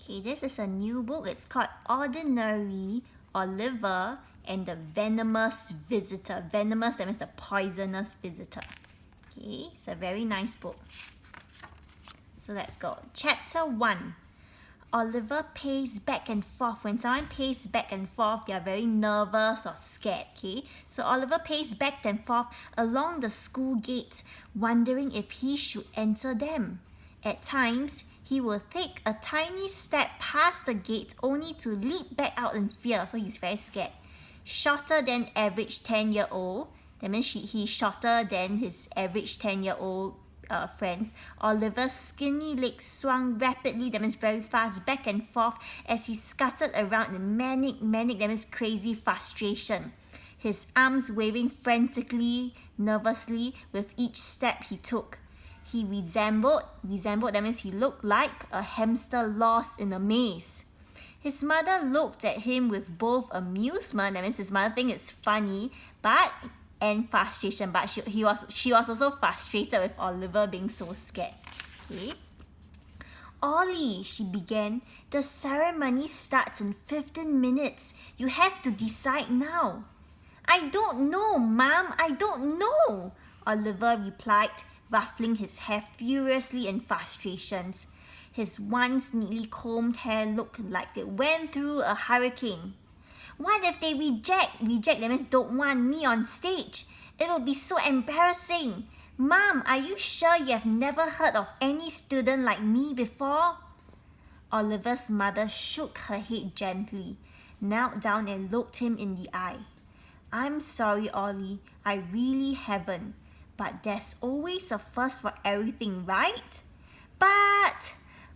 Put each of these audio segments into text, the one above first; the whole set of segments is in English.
Okay, this is a new book. It's called Ordinary Oliver and the Venomous Visitor. Venomous, that means the poisonous visitor. Okay, it's a very nice book. So let's go. Chapter 1. Oliver paced back and forth. When someone paced back and forth, they are very nervous or scared, okay? So Oliver paced back and forth along the school gates, wondering if he should enter them. At times, he will take a tiny step past the gate only to leap back out in fear. So he's very scared. Shorter than average 10-year-old. That means he's shorter than his average 10-year-old friends. Oliver's skinny legs swung rapidly, that means very fast, back and forth as he scuttled around in manic, that means crazy frustration. His arms waving frantically, nervously with each step he took. He resembled, that means he looked like a hamster lost in a maze. His mother looked at him with both amusement, that means his mother thinks it's funny, and frustration, but she was also frustrated with Oliver being so scared. Okay. Ollie, she began, the ceremony starts in 15 minutes. You have to decide now. I don't know, Mom, I don't know, Oliver replied, ruffling his hair furiously in frustrations. His once neatly combed hair looked like it went through a hurricane. What if they reject? Reject, that means don't want me on stage. It will be so embarrassing. Mom, are you sure you have never heard of any student like me before? Oliver's mother shook her head gently, knelt down and looked him in the eye. I'm sorry, Ollie, I really haven't. But there's always a first for everything, right? But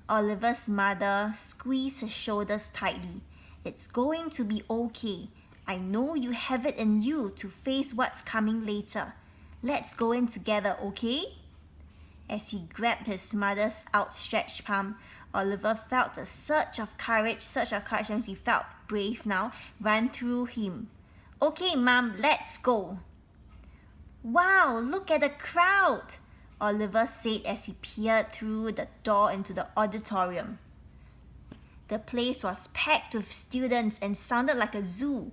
Oliver's mother squeezed his shoulders tightly. It's going to be okay. I know you have it in you to face what's coming later. Let's go in together, okay? As he grabbed his mother's outstretched palm, Oliver felt a surge of courage as he felt brave now, run through him. Okay, Mom, let's go. Wow, look at the crowd, Oliver said as he peered through the door into the auditorium. The place was packed with students and sounded like a zoo.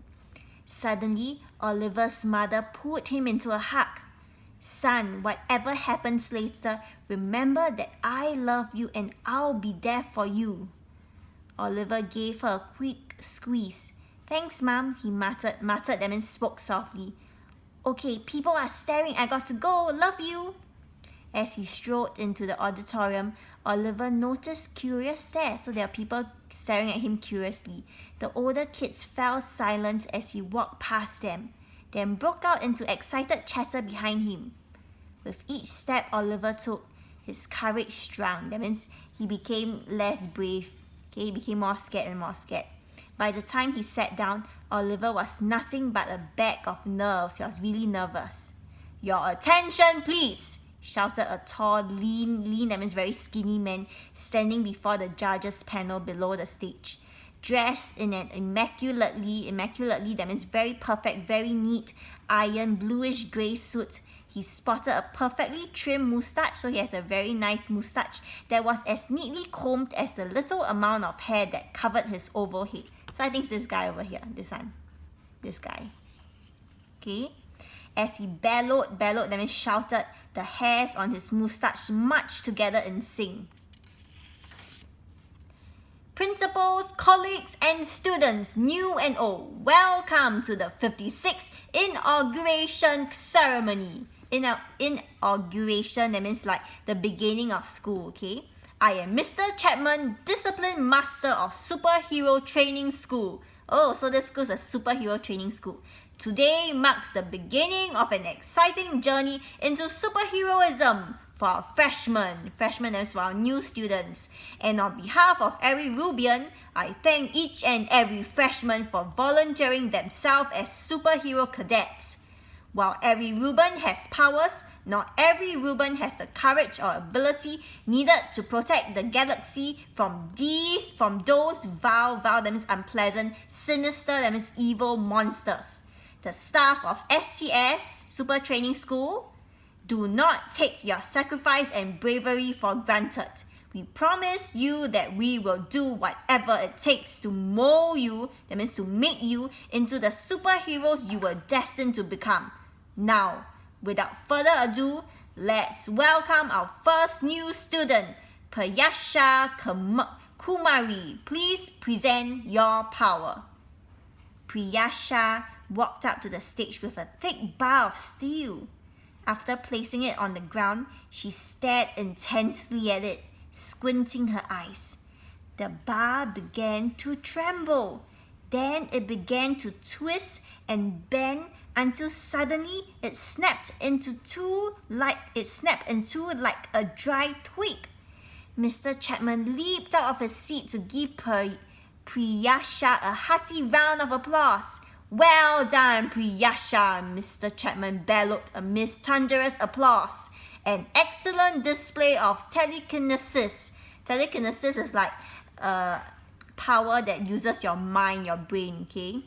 Suddenly, Oliver's mother pulled him into a hug. Son, whatever happens later, remember that I love you and I'll be there for you. Oliver gave her a quick squeeze. Thanks, Mom, he muttered, that means spoke softly. Okay, people are staring, I got to go, love you. As he strode into the auditorium, Oliver noticed curious stares, so there are people staring at him curiously. The older kids fell silent as he walked past them, then broke out into excited chatter behind him. With each step Oliver took, his courage shrunk. That means he became less brave. Okay, he became more scared and more scared. By the time he sat down, Oliver was nothing but a bag of nerves. He was really nervous. Your attention, please, shouted a tall, lean, that means very skinny man standing before the judges' panel below the stage. Dressed in an immaculately, that means very perfect, very neat, iron bluish grey suit, he sported a perfectly trimmed moustache, so he has a very nice moustache that was as neatly combed as the little amount of hair that covered his oval head. So I think it's this guy over here, this guy. Okay? As he bellowed, that means shouted, the hairs on his moustache marched together in sync. Principals, colleagues, and students, new and old, welcome to the 56th inauguration ceremony. Inauguration, that means like the beginning of school, okay? I am Mr. Chapman, Discipline Master of Superhero Training School. Oh, so this school is a superhero training school. Today marks the beginning of an exciting journey into superheroism for our freshmen. Freshmen is for our new students. And on behalf of every Rubian, I thank each and every freshman for volunteering themselves as superhero cadets. While every Ruben has powers, not every Ruben has the courage or ability needed to protect the galaxy from those vile, that means unpleasant, sinister, that means evil monsters. The staff of STS, Super Training School, do not take your sacrifice and bravery for granted. We promise you that we will do whatever it takes to mold you, that means to make you into the superheroes you were destined to become. Now, without further ado, let's welcome our first new student, Priyasha Kumari. Please present your power. Priyasha walked up to the stage with a thick bar of steel. After placing it on the ground, she stared intensely at it, squinting her eyes. The bar began to tremble. Then it began to twist and bend until suddenly it snapped into two like a dry twig. Mr. Chapman leaped out of his seat to give Priyasha a hearty round of applause. "Well done, Priyasha," Mr. Chapman bellowed amidst thunderous applause. "An excellent display of telekinesis." Telekinesis is like power that uses your mind, your brain, okay?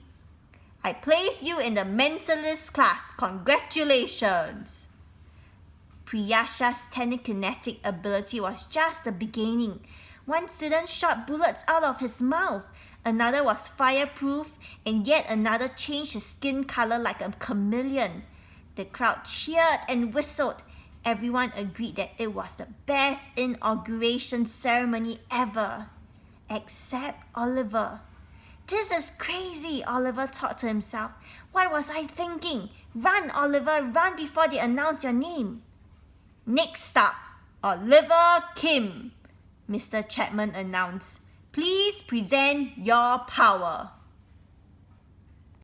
"I place you in the mentalist class. Congratulations." Priyasha's telekinetic ability was just the beginning. One student shot bullets out of his mouth. Another was fireproof, and yet another changed his skin color like a chameleon. The crowd cheered and whistled. Everyone agreed that it was the best inauguration ceremony ever. Except Oliver. "This is crazy," Oliver thought to himself. "What was I thinking? Run, Oliver, run before they announce your name." "Next up, Oliver Kim," Mr. Chapman announced. "Please present your power."